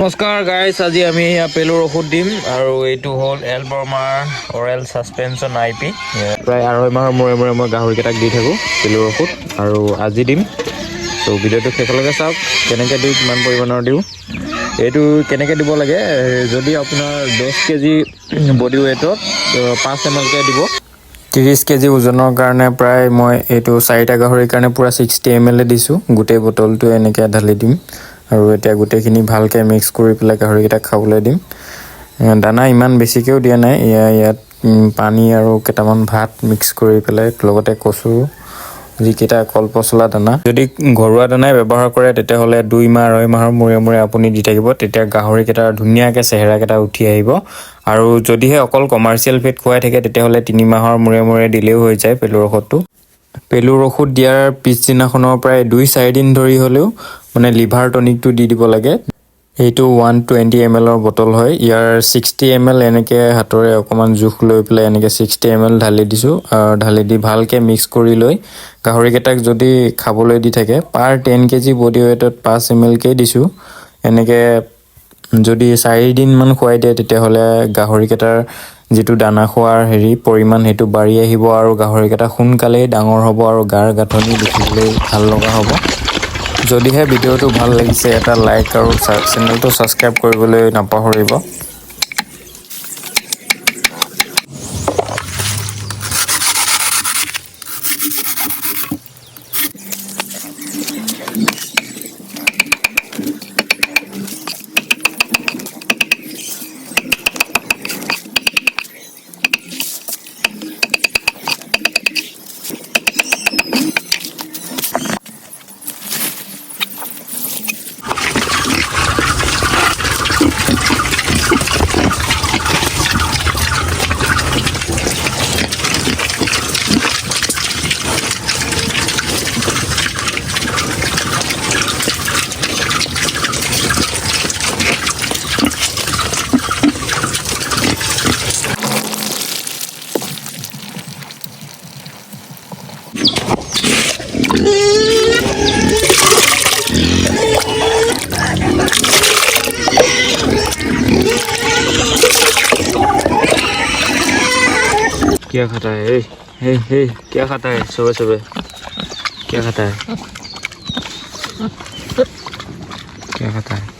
নমস্কাৰ গাইজ, আজি আমি পেলুৰ ঔষধ দিম আৰু এইটো হ'ল এলবৰ্মাৰ অৰেল ছাছপেনশ্যন IP। প্ৰায় 2.5 মাহৰ মূৰে মূৰে মই গাহৰিকেইটাক দি থাকোঁ পেলুৰ ঔষধ, আৰু আজি দিম। তো ভিডিঅ'টো শেষলৈকে চাওক, কেনেকৈ দিওঁ, কিমান পৰিমাণৰ দিওঁ, এইটো কেনেকৈ দিব লাগে। যদি আপোনাৰ 10 কেজি বডি ৱেটত 5 ml দিব। 30 কেজি ওজনৰ কাৰণে প্ৰায় মই এইটো 4টা গাহৰিৰ কাৰণে পূৰা 60 ml দিছোঁ। গোটেই বটলটো এনেকৈ ঢালি দিম আৰু এতিয়া গোটেইখিনি ভালকৈ মিক্স কৰি পেলাই গাহৰিকেইটাক খাবলৈ দিম। দানা ইমান বেছিকৈও দিয়া নাই, ইয়াত পানী আৰু কেইটামান ভাত মিক্স কৰি পেলাই, লগতে কচু, যিকেইটা কলপচলা দানা। যদি ঘৰুৱা দানাই ব্যৱহাৰ কৰে তেতিয়াহ'লে 2 মাহ 2.5 মাহৰ মূৰে মূৰে আপুনি দি থাকিব, তেতিয়া গাহৰিকেইটাৰ ধুনীয়াকৈ চেহেৰাকেইটা উঠি আহিব। আৰু যদিহে অকল কমাৰ্চিয়েল ফিড খুৱাই থাকে তেতিয়াহ'লে 3 মাহৰ মূৰে মূৰে দিলেও হৈ যায় পেলুৰ ঔষধটো। পেলুৰ ঔষধ দিয়াৰ পিছদিনাখনৰ প্ৰায় 2-4 দিন ধৰি হ'লেও মানে লিভাৰ টনিকটো দি দিব লাগে। এইটো 120 ml বটল হয়। ইয়াৰ 60 ml এনেকৈ হাতৰে অকণমান জোখ লৈ পেলাই এনেকৈ 60 ml ঢালি দিছোঁ। ঢালি দি ভালকৈ মিক্স কৰি লৈ গাহৰিকেইটাক যদি খাবলৈ দি থাকে, পাৰ 10 কেজি বডি ৱেটত 5 mlকৈ দিছোঁ। এনেকৈ যদি 4 দিনমান খুৱাই দিয়ে তেতিয়াহ'লে গাহৰিকেইটাৰ যিটো দানা খোৱাৰ পৰিমাণ সেইটো বাঢ়ি আহিব আৰু গাহৰিকেইটা সোনকালেই ডাঙৰ হ'ব আৰু গাৰ গাঁথনি দেখিবলৈ ভাল লগা হ'ব। যদিহে ভিডিঅ'টো ভাল লাগিছে, এটা লাইক আৰু চেনেলটো ছাবস্ক্ৰাইব কৰিবলৈ নাপাহৰিব। क्या खाता है? हे क्या खाता है? सुबह सुबह क्या खाता है? क्या खाता है?